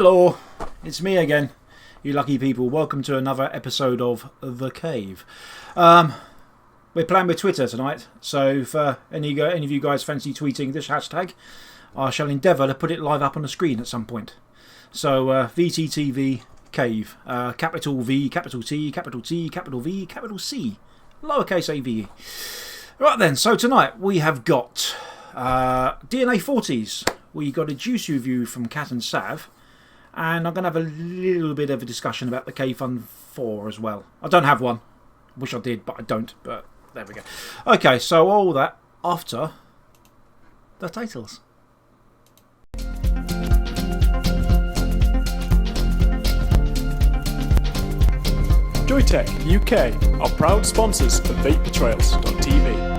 Hello, it's me again, you lucky people. Welcome to another episode of The Cave. We're playing with Twitter tonight, so if any of you guys fancy tweeting this hashtag, I shall endeavour to put it live up on the screen at some point. So VTTV Cave, capital V, capital T, capital T, capital V, capital C, lowercase AVE. Right then, so tonight we have got DNA 40s. We got a juice review from Cat Sav. And I'm going to have a little bit of a discussion about the K-Fun 4 as well. I don't have one. Wish I did, but I don't. But there we go. Okay, so all that after the titles. Joytech UK are proud sponsors of VapeTrails.tv.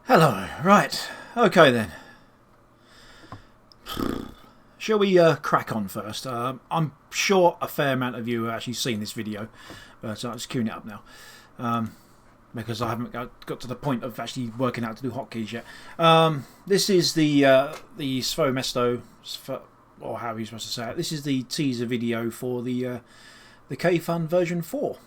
Hello, right, okay then. Shall we crack on first? I'm sure a fair amount of you have actually seen this video, but I'm just queuing it up now because I haven't got to the point of actually working out to do hotkeys yet. This is the Svomesto, or how are you supposed to say it? This is the teaser video for the K-Fun version 4.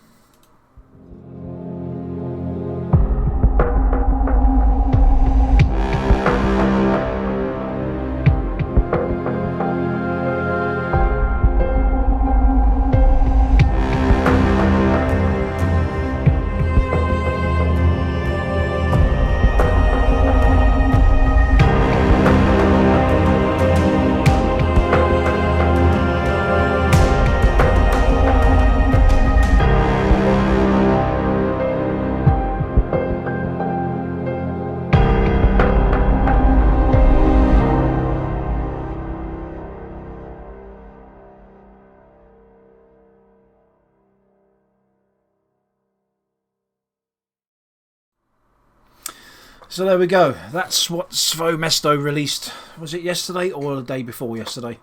So there we go. That's what Svomesto released. Was it yesterday or the day before yesterday?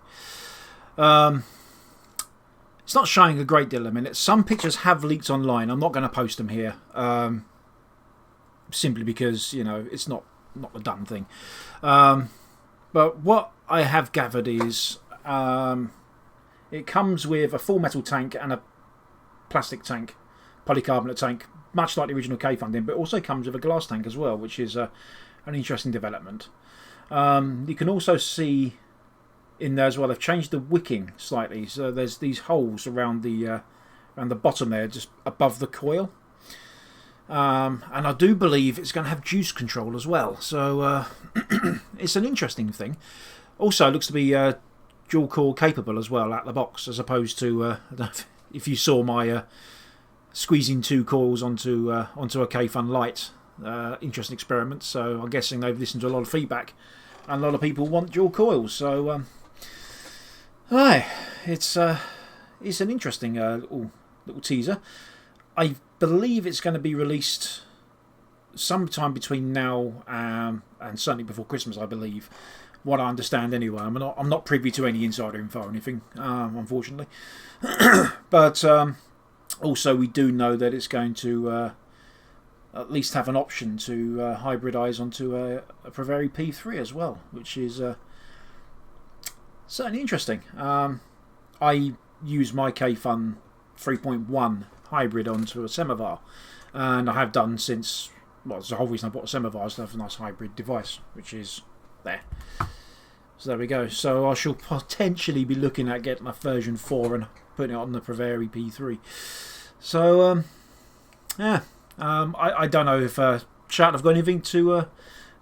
It's not showing a great deal of minutes. Some pictures have leaked online. I'm not going to post them here. Simply because, you know, it's not the done thing. But what I have gathered is it comes with a full metal tank and a plastic tank, polycarbonate tank, much like the original K-Fun did, but also comes with a glass tank as well, which is an interesting development. You can also see in there as well, they've changed the wicking slightly, so there's these holes around the bottom there, just above the coil. And I do believe it's going to have juice control as well, so it's an interesting thing. Also, it looks to be dual core capable as well out the box, as opposed to I don't know if you saw my squeezing two coils onto a K-Fun Lite. Interesting experiment. So I'm guessing they've listened to a lot of feedback, and a lot of people want dual coils. So, it's an interesting little teaser. I believe it's going to be released sometime between now and certainly before Christmas. I believe, what I understand anyway. I'm not privy to any insider info or anything, unfortunately, but. Also, we do know that it's going to at least have an option to hybridise onto a Preveri P3 as well, which is certainly interesting. I use my K-Fun 3.1 hybrid onto a Semovar, and I have done since, well, it's the whole reason I bought a Semovar, is to have a nice hybrid device, which is there. So there we go. So I shall potentially be looking at getting a version 4 and putting it on the Preveri P3. So, yeah. I don't know if Chat have got anything to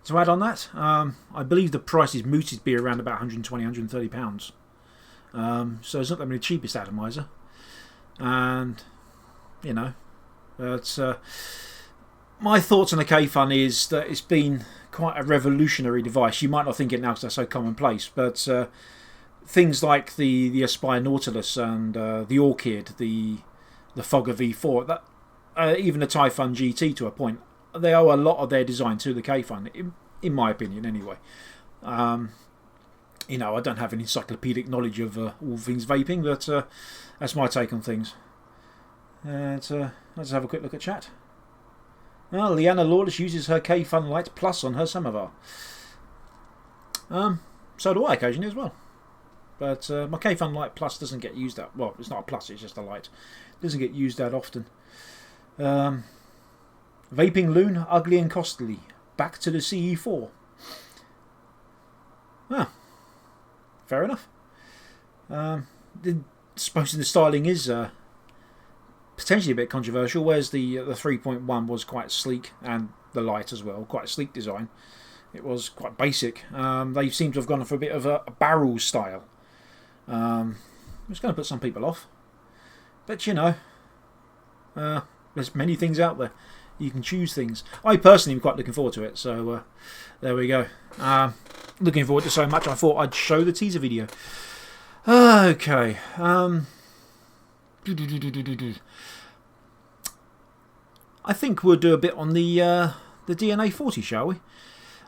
add on that. I believe the price is mooted to be around about £120, £130. So it's not going to be the cheapest atomizer. And, you know, it's, my thoughts on the K-Fun is that it's been quite a revolutionary device. You might not think it now because they're so commonplace, but things like the Aspire Nautilus and the Orchid, the Fogger V4, that, even the Typhon GT to a point, they owe a lot of their design to the K-Fun, in my opinion anyway. You know, I don't have an encyclopedic knowledge of all things vaping, but that's my take on things. Let's have a quick look at chat. Well, Leanna Lawless uses her K-Fun Light Plus on her Samovar. So do I occasionally as well. But my K-Fun Light Plus doesn't get used that well. It's not a plus; it's just a light. It doesn't get used that often. Vaping Loon, ugly and costly. Back to the CE4. Ah, fair enough. Supposing the styling is potentially a bit controversial, whereas the 3.1 was quite sleek, and the light as well, quite a sleek design. It was quite basic. They seem to have gone for a bit of a barrel style. It's going to put some people off. But you know, there's many things out there. You can choose things. I personally am quite looking forward to it. So there we go. Looking forward to so much I thought I'd show the teaser video. Okay. I think we'll do a bit on the DNA 40, shall we?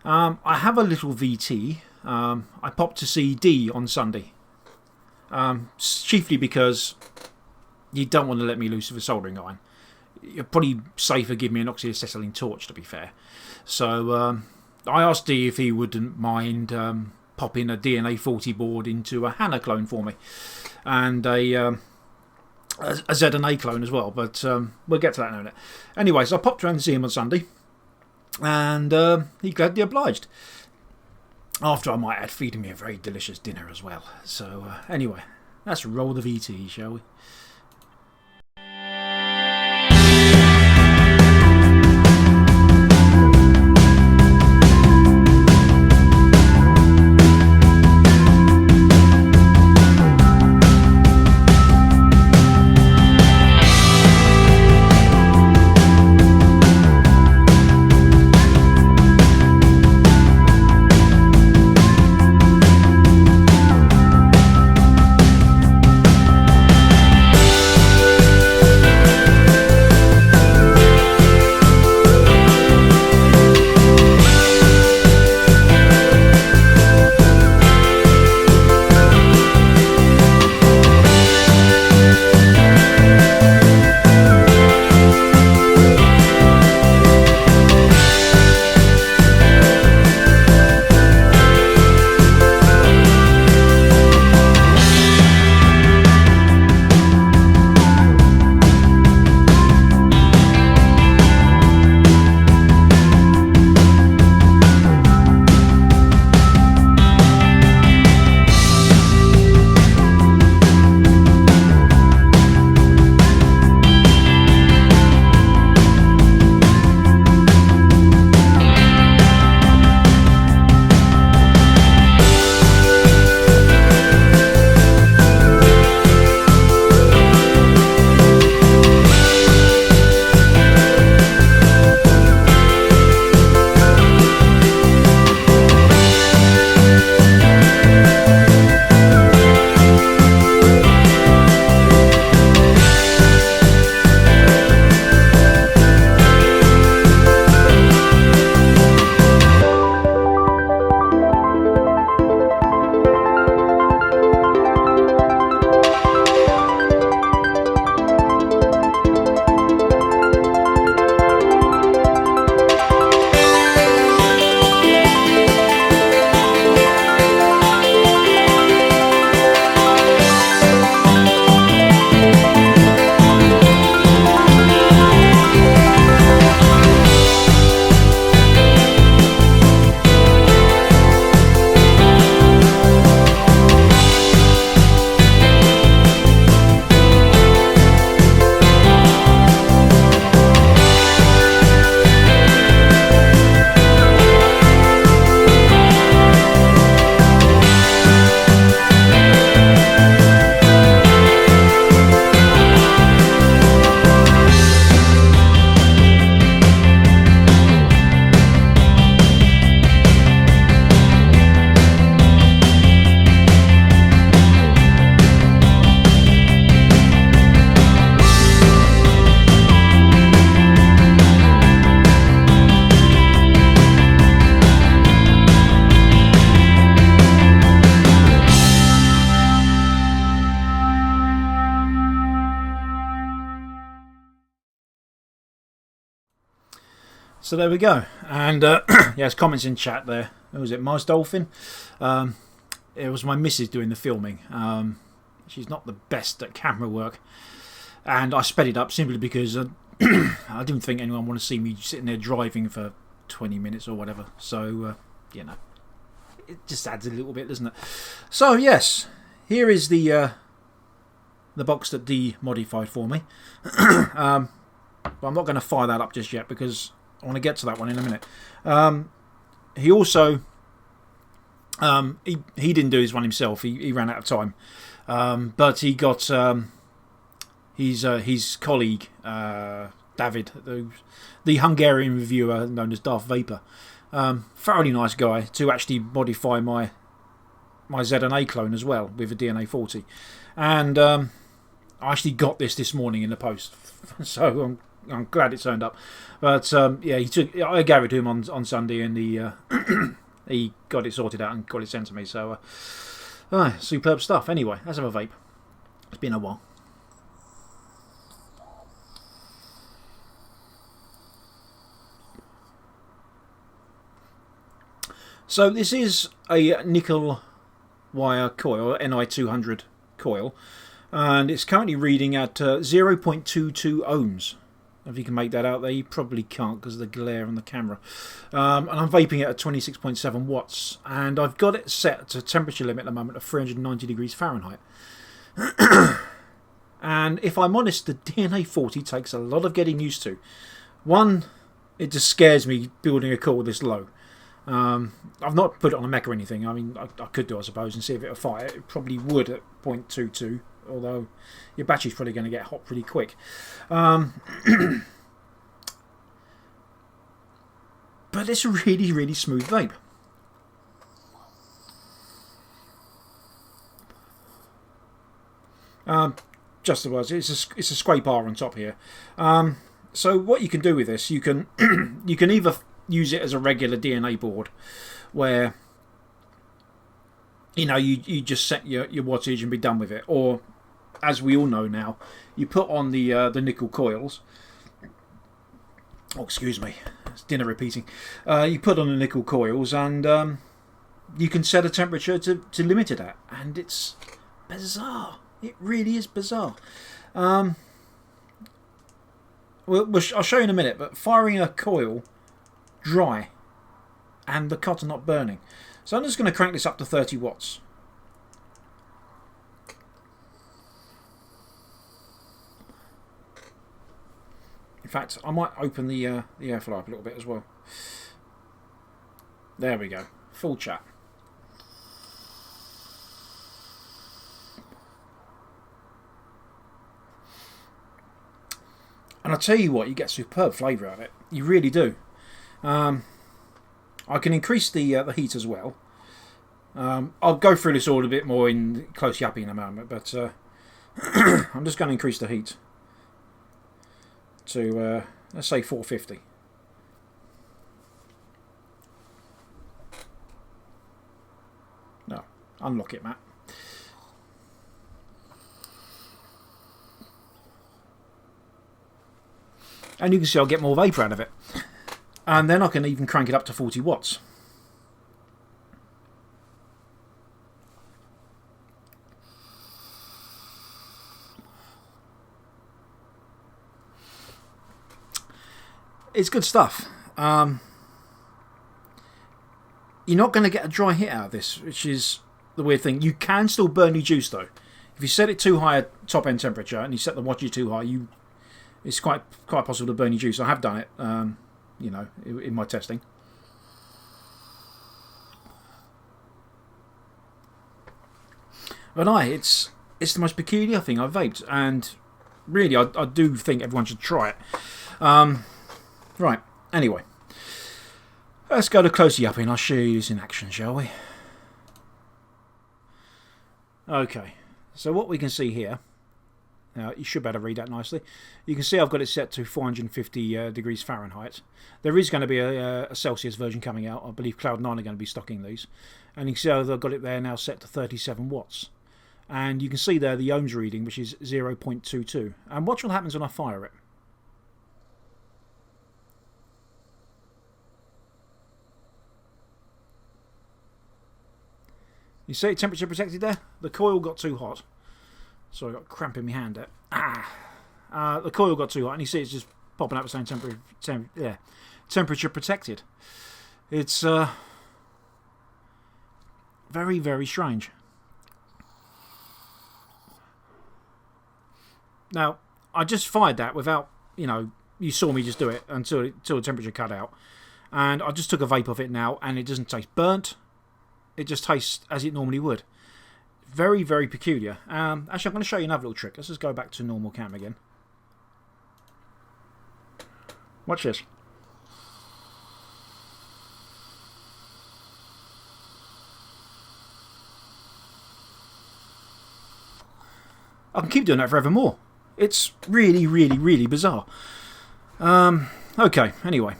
I have a little VT. I popped to see D on Sunday. Chiefly because you don't want to let me loose with a soldering iron. You're probably safer give me an oxyacetylene torch, to be fair. So I asked D if he wouldn't mind popping a DNA 40 board into a Hannah clone for me. And a Z&A clone as well, but we'll get to that in a minute. Anyway, so I popped around to see him on Sunday, and he gladly obliged. After, I might add, feeding me a very delicious dinner as well. So anyway, let's roll the VT, shall we? So there we go. And yes, comments in chat there. Who was it? Mars Dolphin. It was my missus doing the filming. She's not the best at camera work, and I sped it up simply because I didn't think anyone wanted to see me sitting there driving for 20 minutes or whatever. So you know, it just adds a little bit, doesn't it? So yes, here is the box that Dee modified for me. But I'm not going to fire that up just yet because I want to get to that one in a minute. He also he didn't do his one himself. He ran out of time, but he got his colleague David, the Hungarian reviewer known as Darth Vapor, thoroughly nice guy, to actually modify my ZNA clone as well with a DNA 40, and I actually got this morning in the post, so I'm glad it turned up. But yeah, I gave it to him on Sunday, and he got it sorted out and got it sent to me. So superb stuff. Anyway, let's have a vape. It's been a while. So this is a nickel wire coil, Ni200 coil, and it's currently reading at 0.22 ohms. If you can make that out there, you probably can't because of the glare on the camera. And I'm vaping it at 26.7 watts, and I've got it set to a temperature limit at the moment of 390 degrees Fahrenheit. And if I'm honest, the DNA 40 takes a lot of getting used to. One, it just scares me building a coil this low. I've not put it on a mech or anything. I mean, I could do, I suppose, and see if it'll fire. It probably would at 0.22, although your battery's probably going to get hot pretty quick. But it's a really, really smooth vape. Just the words. It's a scrape R on top here. So what you can do with this, you can you can either use it as a regular DNA board, where you just set your wattage and be done with it, or as we all know now, you put on the nickel coils. Oh, excuse me, it's dinner repeating. You put on the nickel coils, and you can set a temperature to limit it at, and it's bizarre. It really is bizarre. I'll show you in a minute, but firing a coil dry and the cotton not burning. So I'm just going to crank this up to 30 watts. In fact, I might open the airflow up a little bit as well. There we go. Full chat. And I'll tell you what, you get superb flavour out of it. You really do. I can increase the heat as well. I'll go through this all a bit more in close yapping in a moment, but I'm just going to increase the heat to, let's say, 450. No, unlock it, Matt. And you can see I'll get more vapour out of it. And then I can even crank it up to 40 watts. It's good stuff. You're not going to get a dry hit out of this, which is the weird thing. You can still burn your juice though. If you set it too high at top end temperature and you set the wattage too high, it's quite possible to burn your juice. I have done it, in my testing. But it's the most peculiar thing I've vaped, and really I do think everyone should try it. Right, anyway, let's go to closey up and I'll show you this in action, shall we? Okay, so what we can see here. Now, you should be able to read that nicely. You can see I've got it set to 450 degrees Fahrenheit. There is going to be a Celsius version coming out. I believe Cloud9 are going to be stocking these. And you can see I've got it there now set to 37 watts. And you can see there the ohms reading, which is 0.22. And watch what happens when I fire it. You see, temperature protected there? The coil got too hot. So I got cramp in my hand there. The coil got too hot, and you see it's just popping up saying temperature protected. It's very, very strange. Now, I just fired that without, you saw me just do it until the temperature cut out. And I just took a vape of it now, and it doesn't taste burnt. It just tastes as it normally would. Very, very peculiar. Actually, I'm going to show you another little trick. Let's just go back to normal cam again. Watch this. I can keep doing that forevermore. It's really, really, really bizarre. Okay, anyway.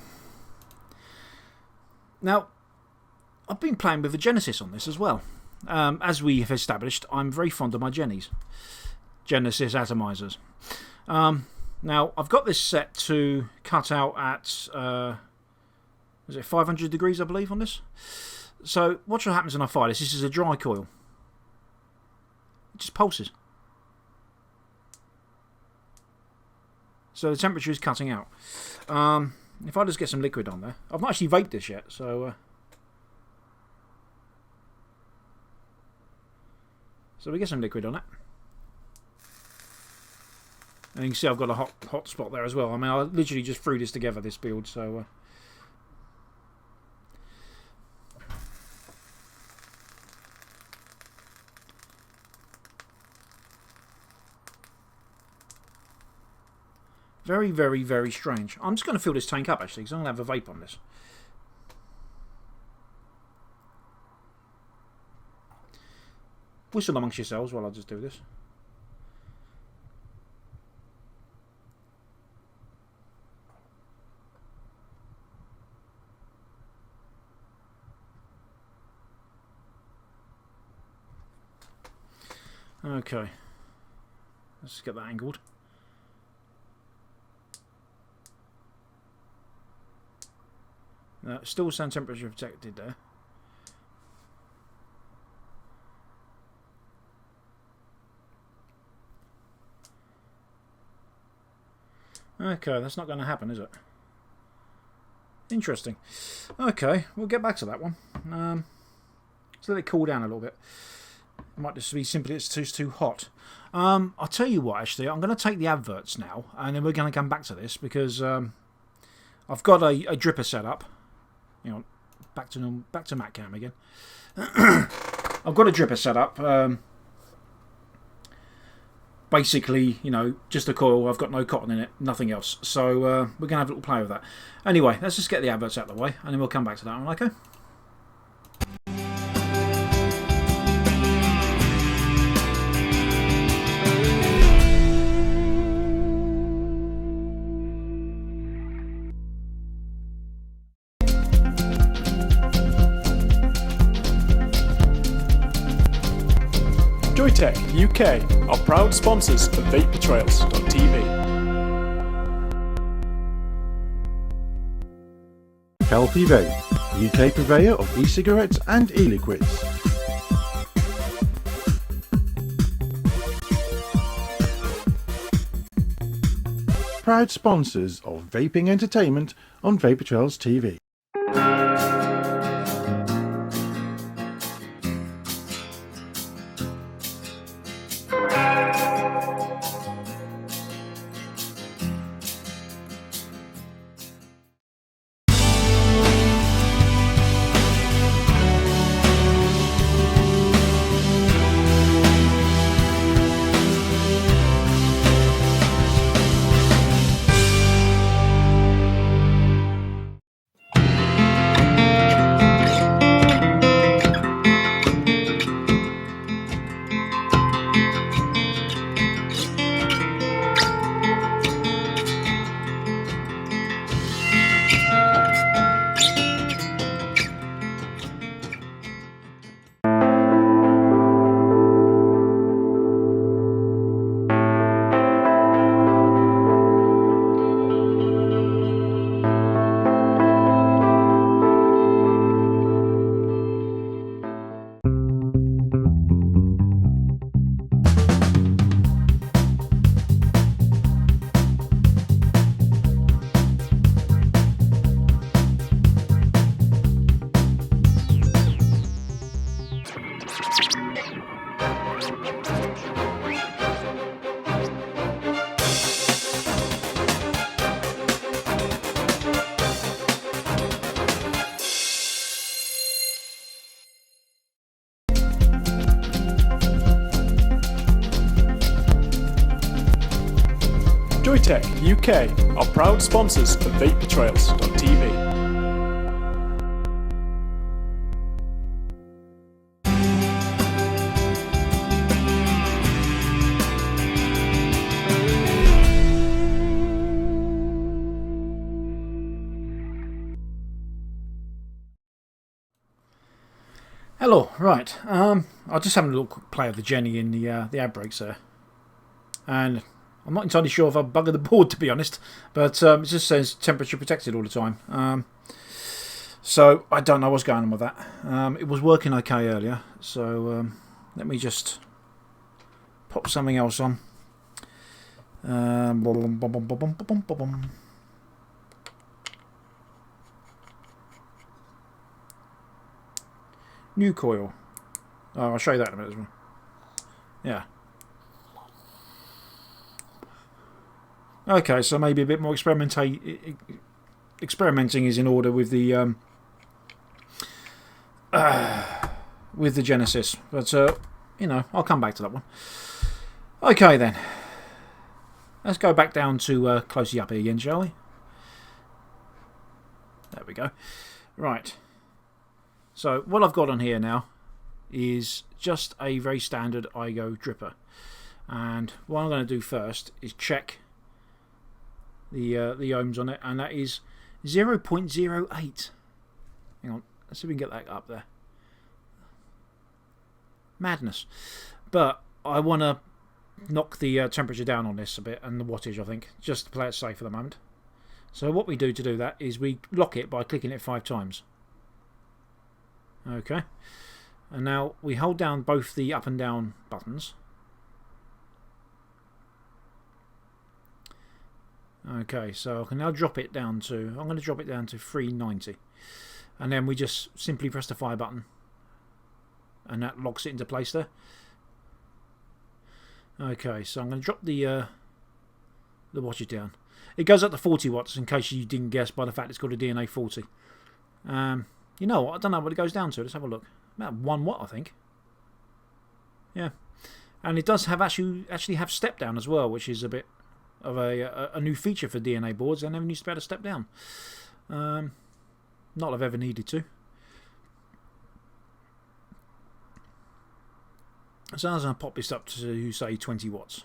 Now, I've been playing with the Genesis on this as well. As we have established, I'm very fond of my Jennies. Genesis atomizers. Now, I've got this set to cut out at, is it 500 degrees, I believe, on this? So, watch what happens when I fire this. This is a dry coil. It just pulses. So the temperature is cutting out. If I just get some liquid on there. I've not actually vaped this yet, so... So we get some liquid on it. And you can see I've got a hot spot there as well. I mean, I literally just threw this together, this build, so... Very, very, very strange. I'm just going to fill this tank up, actually, because I'm going to have a vape on this. Whistle amongst yourselves while I just do this. Okay. Let's just get that angled. Still sound temperature protected there. Okay, that's not going to happen, is it? Interesting. Okay, we'll get back to that one. Let's let it cool down a little bit. It might just be simply it's too hot. I'll tell you what, actually, I'm going to take the adverts now, and then we're going to come back to this because I've got a dripper set up. Hang on, back to Mac Cam again. I've got a dripper set up. Basically, just a coil. I've got no cotton in it, nothing else. So we're going to have a little play with that. Anyway, let's just get the adverts out of the way, and then we'll come back to that one, okay? Joytech UK are proud sponsors of VapeTrails.tv. Healthy Vape, UK purveyor of e-cigarettes and e-liquids. Proud sponsors of vaping entertainment on Vapor Trails TV. UK are proud sponsors of vapebetrayals.tv. Hello, right. I was just having a little play of the Jenny in the ad breaks there, and I'm not entirely sure if I buggered the board, to be honest, but it just says temperature protected all the time. So I don't know what's going on with that. It was working okay earlier, so let me just pop something else on. New coil. Oh, I'll show you that in a minute as well. Yeah. Okay, so maybe a bit more experimenting is in order with the Genesis, but you know, I'll come back to that one. Okay then, let's go back down to closely up here again, shall we? There we go. Right. So what I've got on here now is just a very standard IGO dripper, and what I'm going to do first is check the ohms on it, and that is 0.08. Hang on, let's see if we can get that up there. Madness. But I want to knock the temperature down on this a bit, and the wattage, I think, just to play it safe for the moment. So what we do to do that is we lock it by clicking it 5 times. Okay, and now we hold down both the up and down buttons. Okay, so I can now drop it down to, I'm going to drop it down to 390, and then we just simply press the fire button, and that locks it into place there. Okay, so I'm going to drop the wattage down. It goes up to 40 watts, in case you didn't guess by the fact it's called a DNA 40. You know what? I don't know what it goes down to. Let's have a look. About 1 watt, I think. Yeah, and it does have actually have step down as well, which is a bit of a new feature for DNA boards. I never used to be able to step down. Not that I've ever needed to. So I'm going to pop this up to say 20 watts.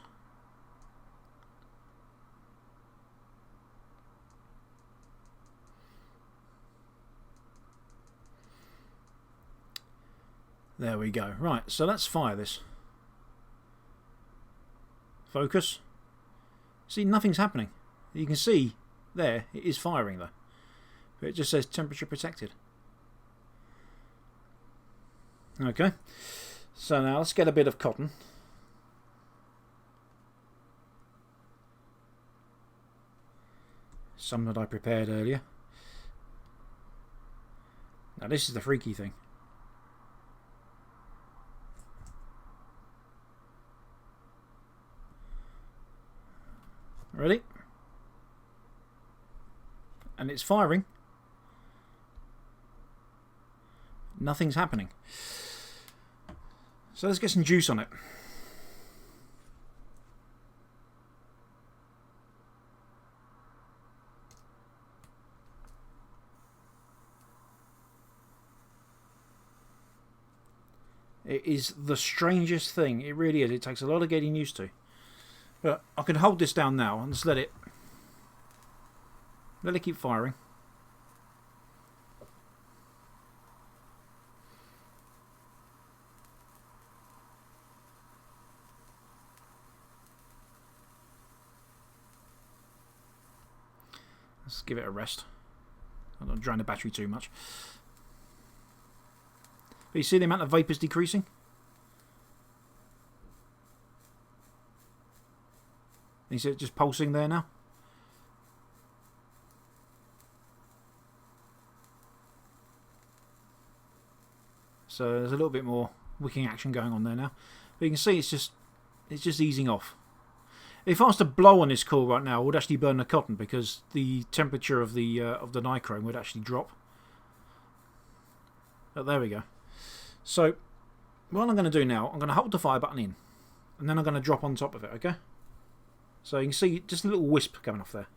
There we go. Right, so let's fire this. Focus. See, nothing's happening. You can see there, it is firing though. But it just says temperature protected. Okay. So now let's get a bit of cotton. Some that I prepared earlier. Now this is the freaky thing. Ready? And it's firing. Nothing's happening. So let's get some juice on it. It is the strangest thing. It really is. It takes a lot of getting used to. But I can hold this down now and just let it keep firing. Let's give it a rest. I don't drain the battery too much. But you see the amount of vapours decreasing? You see it just pulsing there now? So there's a little bit more wicking action going on there now. But you can see it's just easing off. If I was to blow on this coil right now, it would actually burn the cotton because the temperature of the nichrome would actually drop. But there we go. So what I'm going to do now, I'm going to hold the fire button in, and then I'm going to drop on top of it, okay? So you can see just a little wisp coming off there.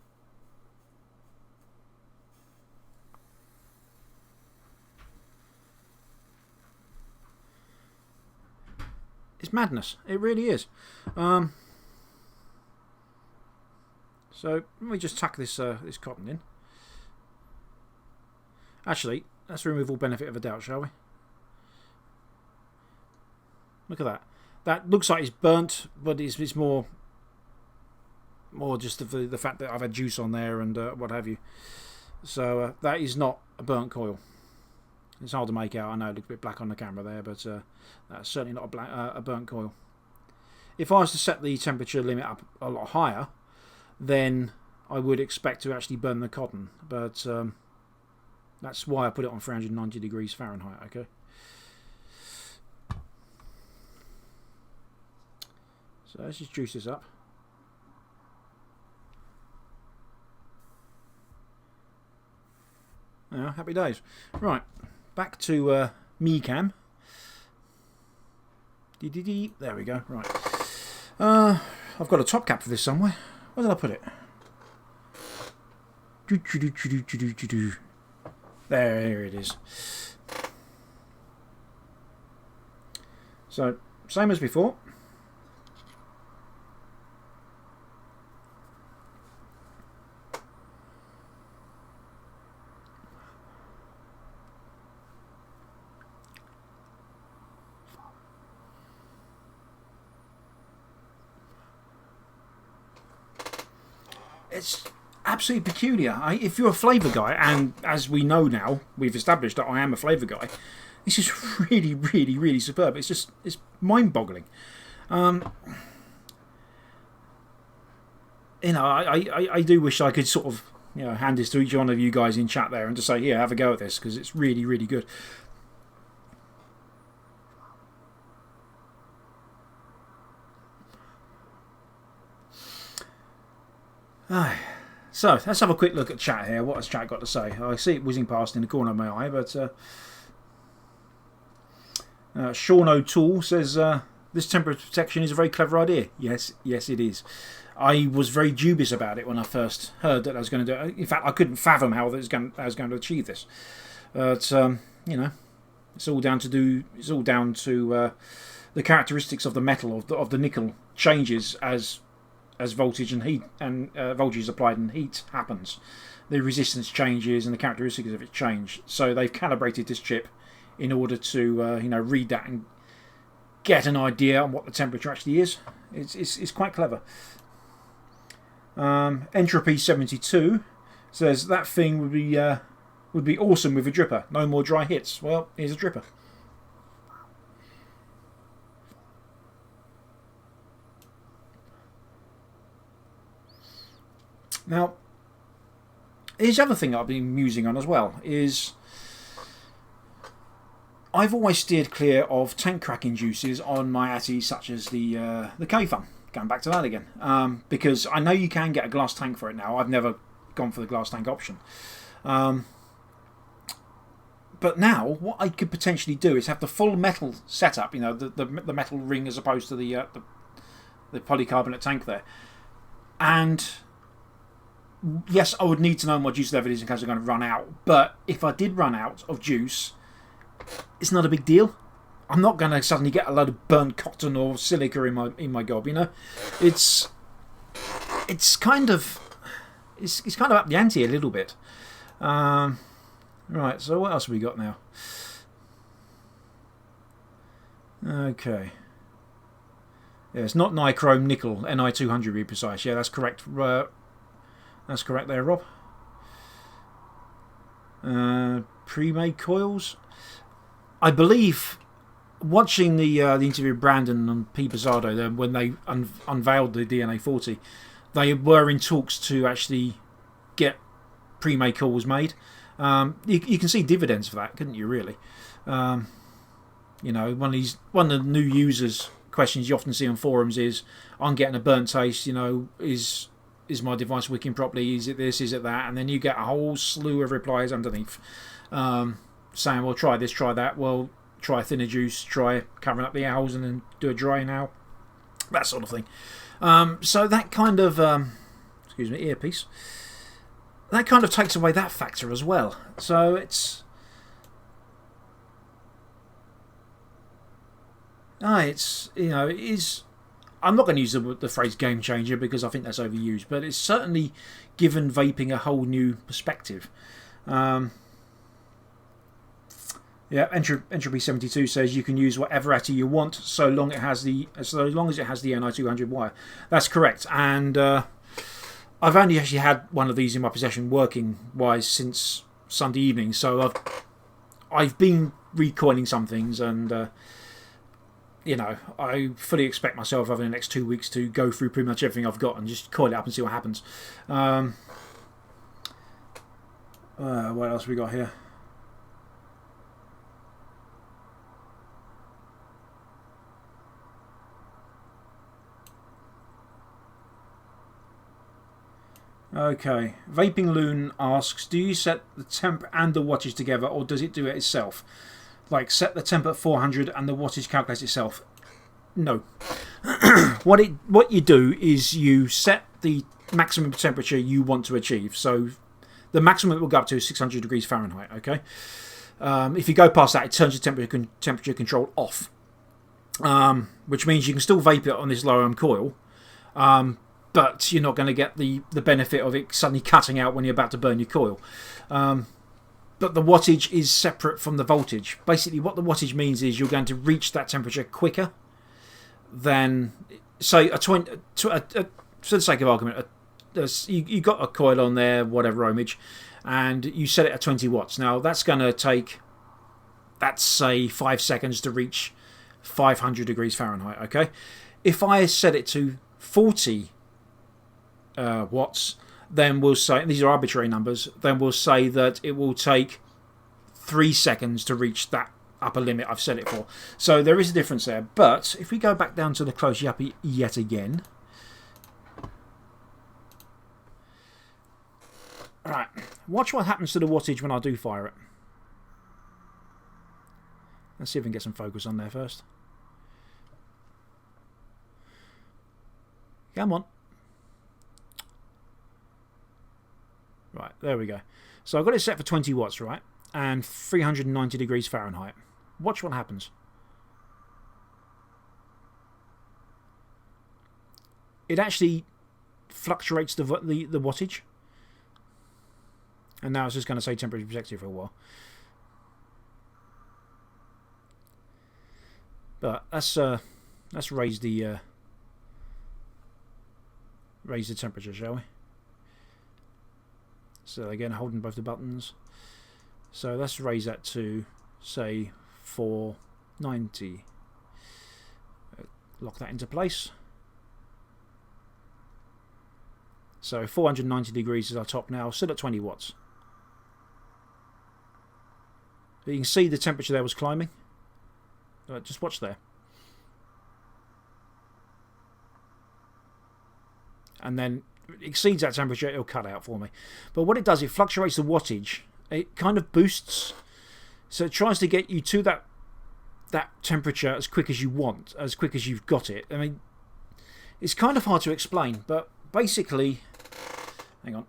It's madness. It really is. So let me just tuck this this cotton in. Actually, let's remove all benefit of a doubt, shall we? Look at that. That looks like it's burnt, but it's more just the fact that I've had juice on there and what have you. So that is not a burnt coil. It's hard to make out. I know it looks a bit black on the camera there, but that's certainly not a burnt coil. If I was to set the temperature limit up a lot higher, then I would expect to actually burn the cotton. But that's why I put it on 390 degrees Fahrenheit. Okay. So let's just juice this up. Yeah, happy days. Right. Back to me cam. There we go. Right. I've got a top cap for this somewhere. Where did I put it? There it is. So, same as before. It's absolutely peculiar. If you're a flavour guy, and as we know now, we've established that I am a flavour guy, this is really, really, really superb. It's mind-boggling. You know, I do wish I could sort of hand this to each one of you guys in chat there and just say, here, have a go at this, because it's really, really good. So, let's have a quick look at chat here. What has chat got to say? I see it whizzing past in the corner of my eye, but Sean O'Toole says, this temperature protection is a very clever idea. Yes, it is. I was very dubious about it when I first heard that I was going to do it. In fact, I couldn't fathom how I was going to achieve this. But, you know, it's all down to the characteristics of the metal, of the nickel changes as voltage and heat and voltage is applied and heat happens. The resistance changes and the characteristics of it change. So they've calibrated this chip in order to read that and get an idea on what the temperature actually is. It's quite clever. Entropy 72 says that thing would be awesome with a dripper. No more dry hits. Well, here's a dripper. Now, here's the other thing I've been musing on as well, is I've always steered clear of tank cracking juices on my Atties such as the K-Fun. Going back to that again. Because I know you can get a glass tank for it now. I've never gone for the glass tank option. But now, what I could potentially do is have the full metal setup, the metal ring as opposed to the polycarbonate tank there. And yes, I would need to know what my juice level is in case I'm going to run out. But if I did run out of juice, it's not a big deal. I'm not going to suddenly get a load of burnt cotton or silica in my gob. It's kind of up the ante a little bit. Right. So what else have we got now? Okay. Yeah, it's not nichrome nickel, Ni200 to be precise. Yeah, that's correct. That's correct there, Rob. Pre-made coils. I believe, watching the interview with Brandon and P. Pizzardo, when they unveiled the DNA40, they were in talks to actually get pre-made coils made. You can see dividends for that, couldn't you? Really, one of the new users questions you often see on forums is, "I'm getting a burnt taste. Is my device working properly? Is it this? Is it that?" And then you get a whole slew of replies underneath saying, well, try this, try that. Well, try thinner juice, try covering up the holes and then do a dry now. that sort of thing. So that kind of excuse me, earpiece. That kind of takes away that factor as well. So it's you know, it is. I'm not going to use the phrase game changer because I think that's overused, but it's certainly given vaping a whole new perspective. Yeah, Entropy 72 says you can use whatever ATI you want so long as it has the NI200 wire. That's correct, and I've only actually had one of these in my possession working wise since Sunday evening, so I've been recoiling some things, and you know, I fully expect myself over the next 2 weeks to go through pretty much everything I've got and just coil it up and see what happens. What else we got here? Okay, Vaping Loon asks, do you set the temp and the wattage together, or does it do it itself? Like, set the temp at 400 and the wattage calculates itself? No. What you do is you set the maximum temperature you want to achieve. So the maximum it will go up to is 600 degrees Fahrenheit. Okay. If you go past that, it turns your temperature control off, which means you can still vape it on this low ohm coil. But you're not going to get the benefit of it suddenly cutting out when you're about to burn your coil. But the wattage is separate from the voltage. Basically, what the wattage means is you're going to reach that temperature quicker than, say, for the sake of argument, you got a coil on there, whatever ohmage, and you set it at 20 watts. Now, that's going to take, let's say, 5 seconds to reach 500 degrees Fahrenheit. Okay, if I set it to 40 watts, then we'll say, these are arbitrary numbers, then we'll say that it will take 3 seconds to reach that upper limit I've set it for. So there is a difference there. But if we go back down to the close yuppie yet again. Alright, watch what happens to the wattage when I do fire it. Let's see if we can get some focus on there first. Come on. Right, there we go. So I've got it set for 20 watts, right? And 390 degrees Fahrenheit. Watch what happens. It actually fluctuates the wattage. And now it's just going to say temperature protected for a while. But let's raise the temperature, shall we? So again, holding both the buttons. So let's raise that to, say, 490. Lock that into place. So 490 degrees is our top now, still at 20 watts. You can see the temperature there was climbing. Just watch there. And then it exceeds that temperature, it'll cut out for me. But what it does, it fluctuates the wattage. It kind of boosts. So it tries to get you to that temperature as quick as you want, as quick as you've got it. I mean, it's kind of hard to explain, but basically, hang on.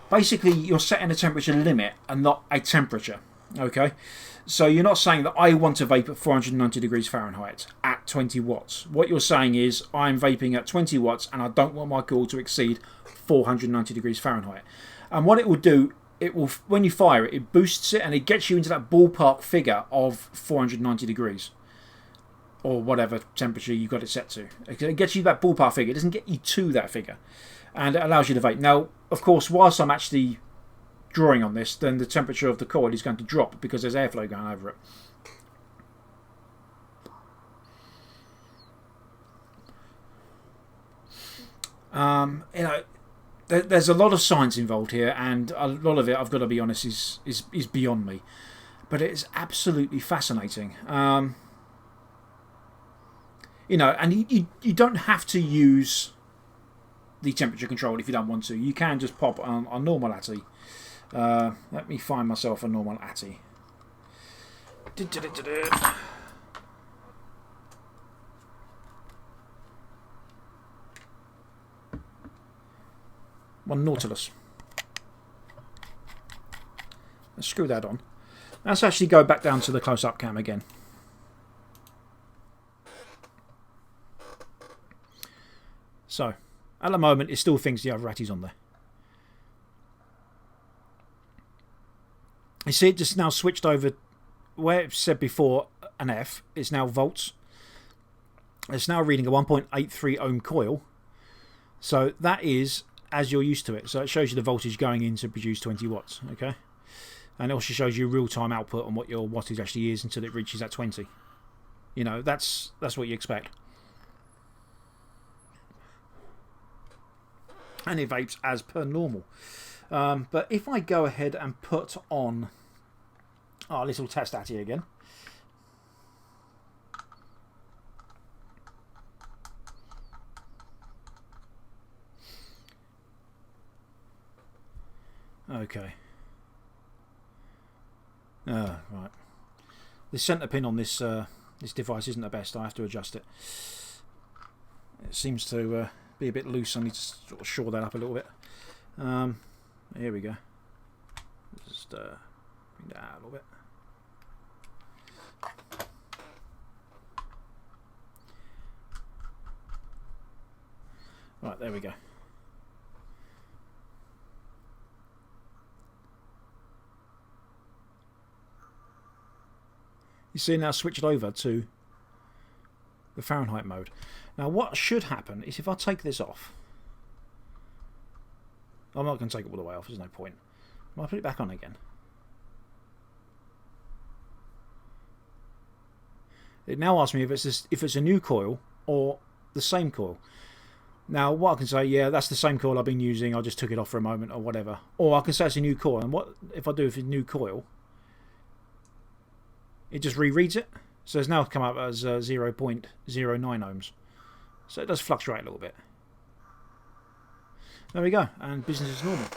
Basically, you're setting a temperature limit and not a temperature. Okay? So you're not saying that I want to vape at 490 degrees Fahrenheit at 20 watts. What you're saying is I'm vaping at 20 watts and I don't want my coil to exceed 490 degrees Fahrenheit. And what it will do, it will, when you fire it, it boosts it and it gets you into that ballpark figure of 490 degrees. Or whatever temperature you've got it set to. It gets you that ballpark figure. It doesn't get you to that figure. And it allows you to vape. Now, of course, whilst I'm actually drawing on this, then the temperature of the coil is going to drop because there's airflow going over it. You know, there's a lot of science involved here, and a lot of it, I've got to be honest, is beyond me. But it's absolutely fascinating. You know, and you don't have to use the temperature control if you don't want to. You can just pop on a normal ATI. Let me find myself a normal ATI. one Nautilus. Let's screw that on. Let's actually go back down to the close-up cam again. So, at the moment, it still thinks the other ratty's on there. You see, it just now switched over where it said before an F. It's now volts. It's now reading a 1.83 ohm coil. So that is as you're used to it. So it shows you the voltage going in to produce 20 watts. Okay, and it also shows you real-time output on what your wattage actually is until it reaches that 20. You know, that's what you expect. And it vapes as per normal. But if I go ahead and put on our little test atty again. Okay. Right. The centre pin on this this device isn't the best. I have to adjust it. It seems to be a bit loose. I need to sort of shore that up a little bit. Here we go. Just bring that out a little bit. Right, there we go. You see now switched over to the Fahrenheit mode. Now what should happen is if I take this off, I'm not going to take it all the way off, there's no point. I'll put it back on again. It now asks me if it's a new coil or the same coil. Now what I can say, yeah, that's the same coil I've been using, I just took it off for a moment or whatever. Or I can say it's a new coil, and what if I do if it's a new coil? It just rereads it. So it's now come up as 0.09 ohms. So it does fluctuate a little bit. There we go, and business is normal.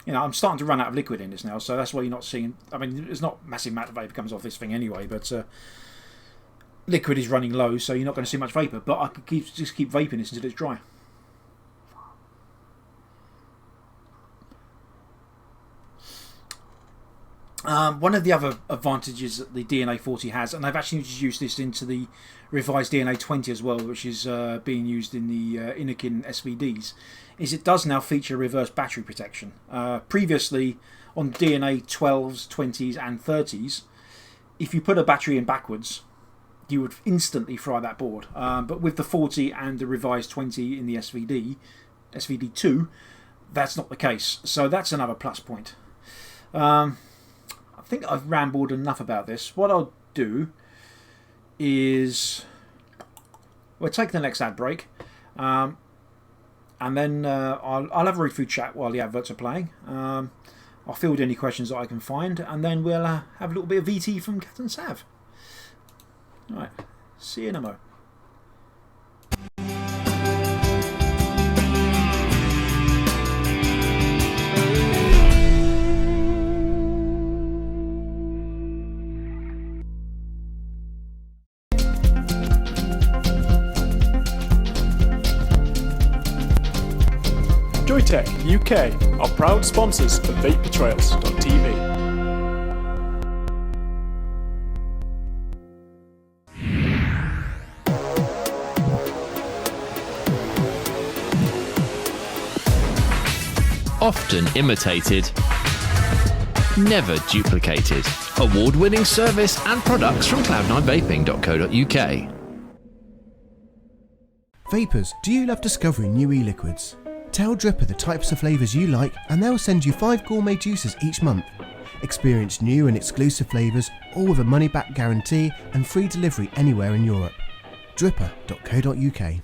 You know, I'm starting to run out of liquid in this now, so that's why you're not seeing. I mean, there's not massive amount of vapour comes off this thing anyway, but liquid is running low, so you're not going to see much vapour. But I could just keep vaping this until it's dry. One of the other advantages that the DNA 40 has, and they've actually introduced this into the revised DNA 20 as well, which is being used in the Inokin SVDs, is it does now feature reverse battery protection. Previously, on DNA 12s, 20s, and 30s, if you put a battery in backwards, you would instantly fry that board. But with the 40 and the revised 20 in the SVD2, that's not the case. So that's another plus point. I think I've rambled enough about this. What I'll do is we'll take the next ad break, and then I'll have a read through chat while the adverts are playing. I'll field any questions that I can find, and then we'll have a little bit of VT from Cat Sav. Alright, see you in a mo. Joytech UK are proud sponsors of VapeTrails.tv. Often imitated, never duplicated. Award-winning service and products from cloud9vaping.co.uk. Vapers, do you love discovering new e-liquids? Tell Dripper the types of flavours you like and they'll send you 5 gourmet juices each month. Experience new and exclusive flavours, all with a money-back guarantee and free delivery anywhere in Europe. Dripper.co.uk.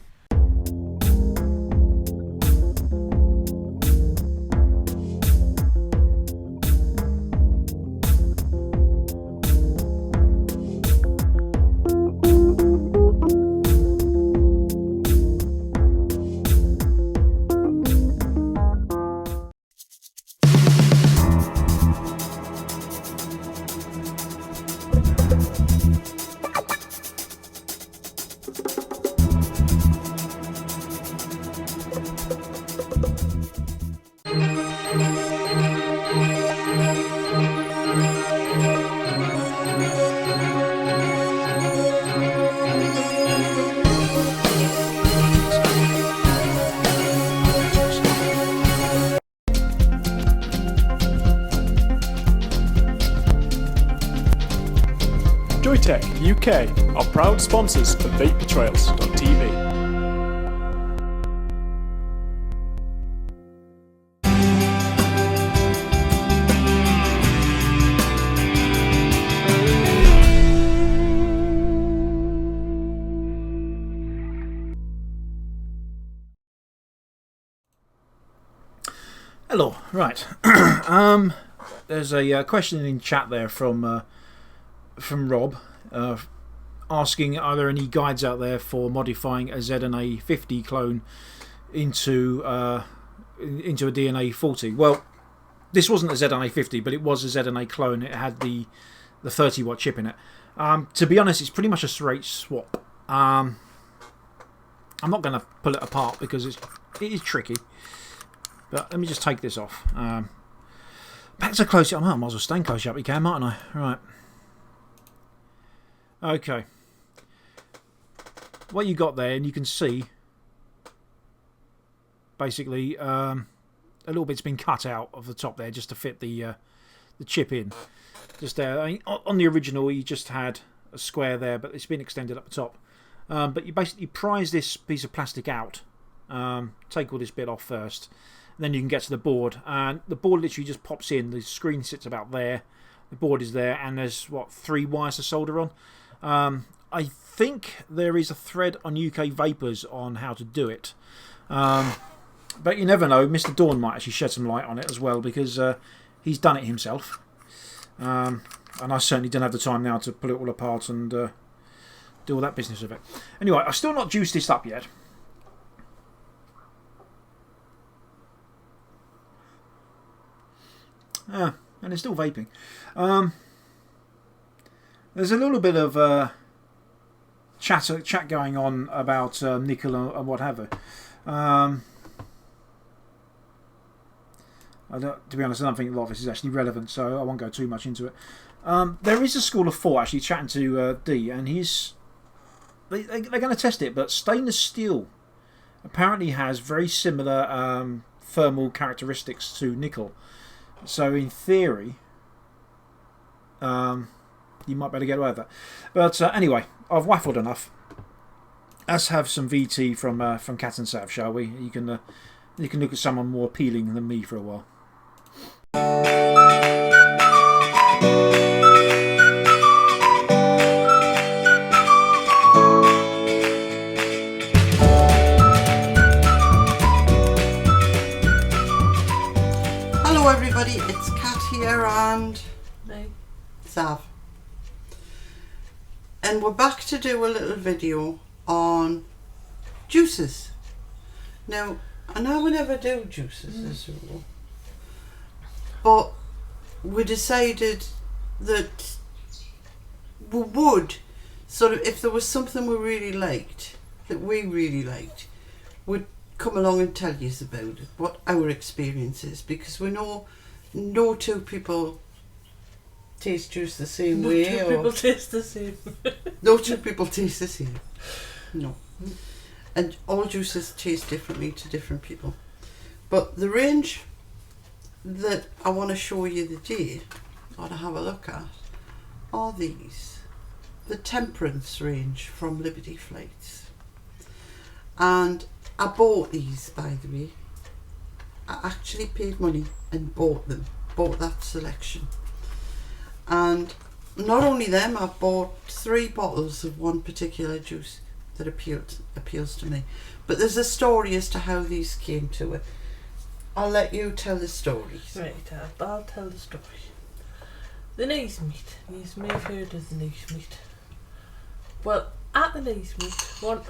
Joytech UK are proud sponsors of VapeTrails.tv. Hello, right. There's a question in chat there from Rob, asking, are there any guides out there for modifying a ZNA 50 clone into a DNA 40? Well, this wasn't a ZNA 50, but it was a ZNA clone. It had the 30 watt chip in it. To be honest, it's pretty much a straight swap. I'm not going to pull it apart because it is tricky. But let me just take this off. Back to close up. I might as well stand close up you can, mightn't I? Right. Okay. What you got there, and you can see basically a little bit's been cut out of the top there just to fit the chip in. Just there. I mean, on the original, you just had a square there, but it's been extended up the top. But you basically prise this piece of plastic out. Take all this bit off first. Then you can get to the board, and the board literally just pops in. The screen sits about there, the board is there, and there's 3 wires to solder on. I think there is a thread on UK Vapors on how to do it, but you never know. Mr. Dawn might actually shed some light on it as well, because he's done it himself, and I certainly don't have the time now to pull it all apart and do all that business with it. Anyway, I've still not juiced this up yet. And it's still vaping. There's a little bit of chat going on about nickel and what have you. To be honest, I don't think a lot of this is actually relevant, so I won't go too much into it. There is a school of thought actually chatting to D, and they're going to test it, but stainless steel apparently has very similar thermal characteristics to nickel. So in theory, you might better get away with that. But anyway, I've waffled enough. Let's have some VT from Cat Sav, shall we? You can look at someone more appealing than me for a while. Hello everybody, it's Cat here and Sav, and we're back to do a little video on juices. Now, I know we never do juices as a rule, but we decided that we would sort of, if there was something we really liked, we'd come along and tell you about it, what our experience is, because we know no two people taste juice the same way. No two people taste the same. No two people taste the same. No. And all juices taste differently to different people. But the range that I want to show you today, or to have a look at, are these. The Temperance range from Liberty Flights. And I bought these, by the way. I actually paid money and bought them. Bought that selection. And not only them, I bought 3 bottles of one particular juice that appeals to me. But there's a story as to how these came to it. I'll let you tell the stories. Right, I'll tell the story. The nice meat. You may have heard of the nice meat. Well, at the nice meat, one...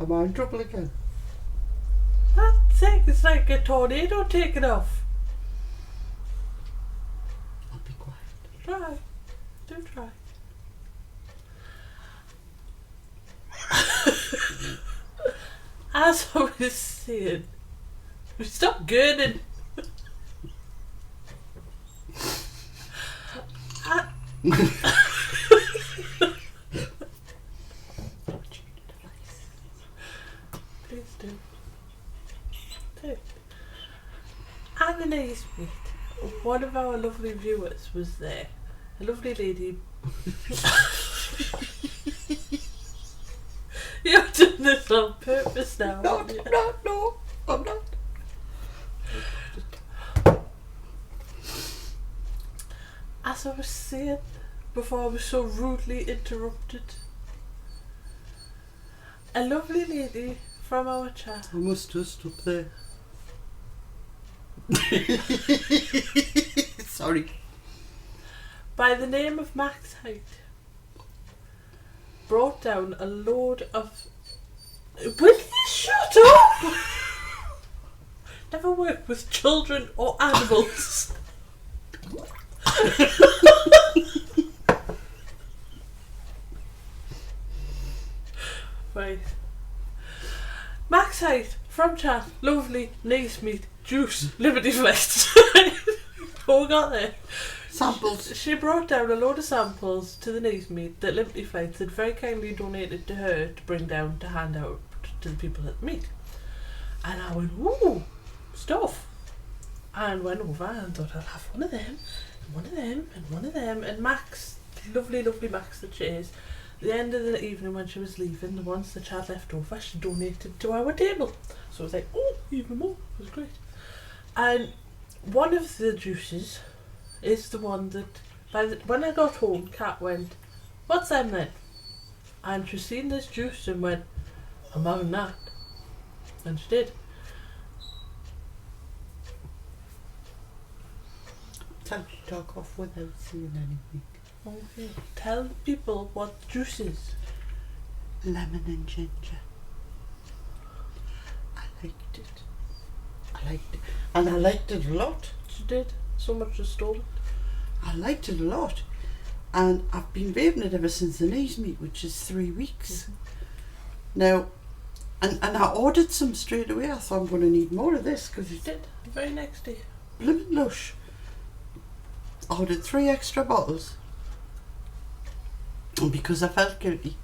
Am I in trouble again? That thing is like a tornado taking off. I'll be quiet. Try. Do try. As I was saying, stop gurning. Please do. And the nice meat. one of our lovely viewers was there. A lovely lady. You've done this on purpose now. No, haven't you? no, I'm not. As I was saying before I was so rudely interrupted, a lovely lady from our chat. I must have stopped there. Sorry. By the name of Max Height brought down a load of. Will you shut up? Never work with children or animals. Right. Max Height from chat, lovely, nice meat, juice, Liberty Flex. What we got there? Samples. She brought down a load of samples to the nice meat that Liberty Flights had very kindly donated to her to bring down to hand out to the people at the meet. And I went, ooh, stuff. And went over and thought I'll have one of them, and one of them, and one of them. And Max, lovely, lovely Max that she is, at the end of the evening when she was leaving, the ones that she had left over, she donated to our table. So I was like, oh, even more. It was great. And one of the juices is the one that, when I got home, Kat went, what's them then? And she seen this juice and went, I'm having that. And she did. Tell you to talk off without saying anything. Okay. Tell people what juice is. Lemon and ginger. I liked it. And I liked it a lot. She did. So much she stole it. I liked it a lot. And I've been raving it ever since the knees meet, which is 3 weeks. Now, and I ordered some straight away. I thought I'm going to need more of this because She it's did. The very next day. blimmin' lush. I ordered 3 extra bottles. And because I felt guilty.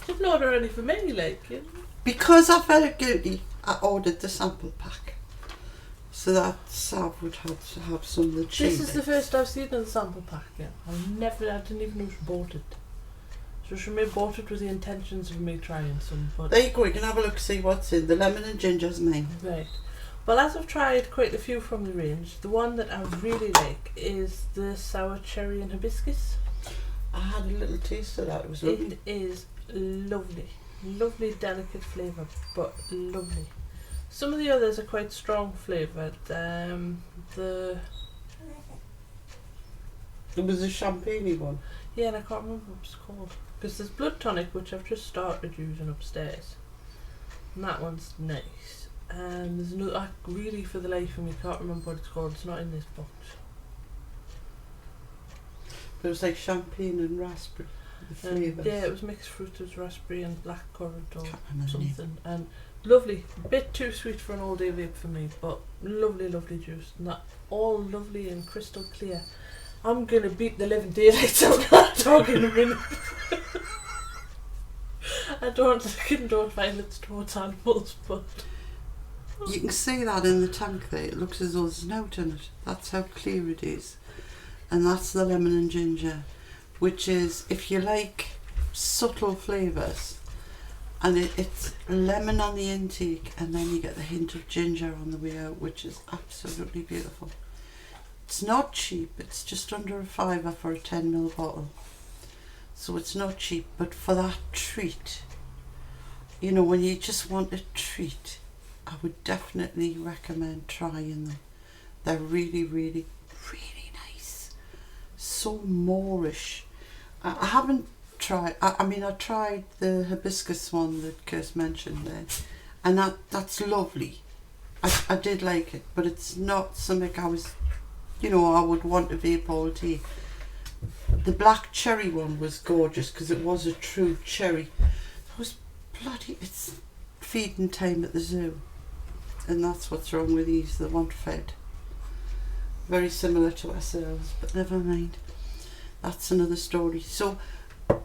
Didn't order any for me, like, you know. Because I felt guilty, I ordered the sample pack. So that Sav would have to have some of the cheese. This is the first I've seen in the sample pack, yeah. I didn't even know she bought it. So she may have bought it with the intentions of me trying some, but... There you go, you can have a look, see what's in. The lemon and ginger's mine. Right. Well, as I've tried quite a few from the range, the one that I really like is the sour cherry and hibiscus. I had a little taste of that, it was lovely. It is lovely. Lovely, delicate flavour, but lovely. Some of the others are quite strong flavoured. There was a champagne one. Yeah, and I can't remember what it's called. Because there's blood tonic, which I've just started using upstairs. And that one's nice. And there's another, I really for the life of me can't remember what it's called. It's not in this box. But it was like champagne and raspberry. The flavours. Yeah, it was mixed fruit. It was raspberry and blackcurrant or Can't remember the name. something. And lovely. A bit too sweet for an all day vape for me, but lovely, lovely juice. And that all lovely and crystal clear. I'm gonna beat the living daylights out of that dog in a minute. I don't find it's towards animals, but You can see that in the tank there. It looks as though there's note in it. That's how clear it is. And that's the lemon and ginger, which is, if you like subtle flavours, and it's lemon on the intake and then you get the hint of ginger on the way out, which is absolutely beautiful. It's not cheap, it's just under £5 for a 10ml bottle. So it's not cheap, but for that treat, you know, when you just want a treat, I would definitely recommend trying them. They're really, really, really nice. So moreish. I haven't tried, I mean I tried the hibiscus one that Kirst mentioned there, and that's lovely. I did like it, but it's not something I was, you know, I would want to vape all day. The black cherry one was gorgeous because it was a true cherry. It was bloody, it's feeding time at the zoo, and that's what's wrong with these, they want fed. Very similar to ourselves, but never mind. That's another story. So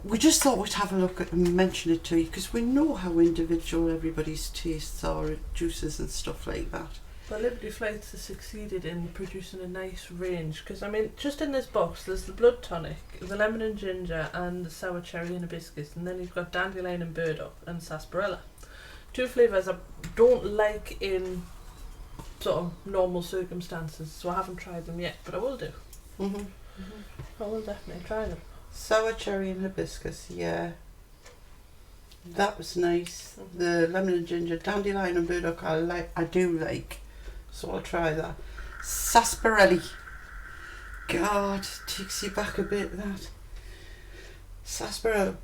we just thought we'd have a look at and mention it to you because we know how individual everybody's tastes are at juices and stuff like that. But Liberty Flights has succeeded in producing a nice range, because I mean, just in this box there's the blood tonic, the lemon and ginger, and the sour cherry and hibiscus, and then you've got dandelion and burdock and sarsaparilla. 2 flavours I don't like in sort of normal circumstances, so I haven't tried them yet, but I will do. I will definitely try them. Sour cherry and hibiscus, yeah. That was nice. The lemon and ginger, dandelion and burdock I do like. So I'll try that. Sarsaparilla. God, takes you back a bit, that. Sarsaparilla.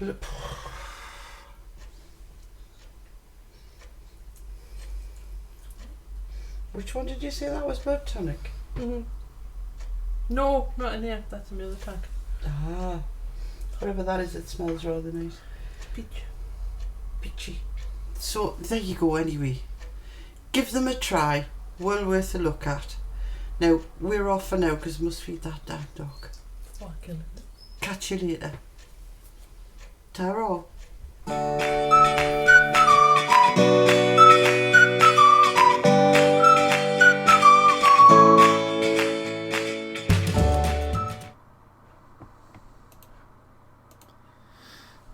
Which one did you say that was blood tonic? No, not in here. That's in the other tank. Ah. Whatever that is, it smells rather nice. Peach. Peachy. So, there you go anyway. Give them a try. Well worth a look at. Now, we're off for now because we must feed that damn dog. Fucking. Catch you later. Ta-ra.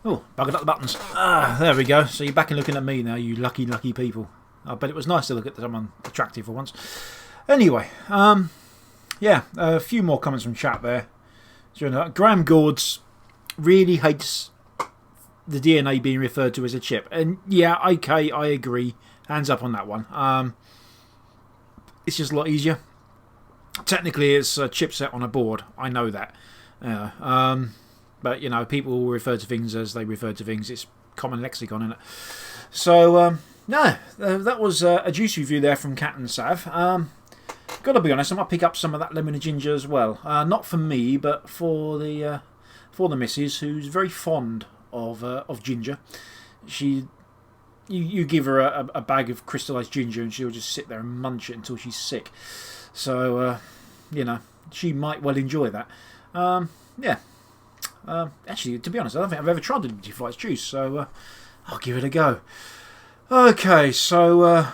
Oh, buggered up the buttons. Ah, there we go. So you're back and looking at me now, you lucky, lucky people. I bet it was nice to look at someone attractive for once. Anyway, yeah, a few more comments from chat there. Graham Gords really hates the DNA being referred to as a chip. And yeah, okay, I agree. Hands up on that one. It's just a lot easier. Technically, it's a chipset on a board. I know that. But, you know, people will refer to things as they refer to things. It's common lexicon, isn't it? So, no, that was a juice review there from Cat Sav. Got to be honest, I might pick up some of that lemon and ginger as well. Not for me, but for the missus, who's very fond of ginger. You give her a bag of crystallised ginger and she'll just sit there and munch it until she's sick. So, you know, she might well enjoy that. Yeah. Actually, to be honest, I don't think I've ever tried the Liberty Flights juice, so I'll give it a go. Okay, so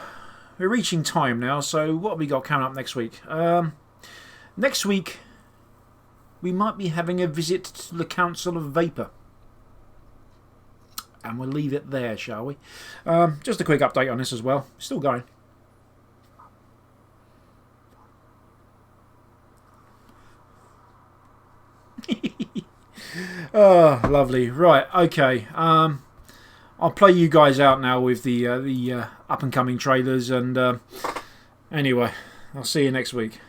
we're reaching time now, so what have we got coming up next week? Next week, we might be having a visit to the Council of Vapour. And we'll leave it there, shall we? Just a quick update on this as well. Still going. Oh, lovely. Right, okay. I'll play you guys out now with the up and coming trailers, and anyway, I'll see you next week.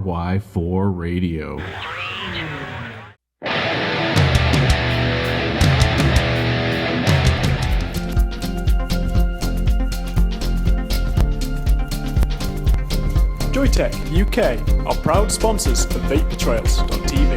RY4 Radio. Joytech UK are proud sponsors of vapetrails.tv.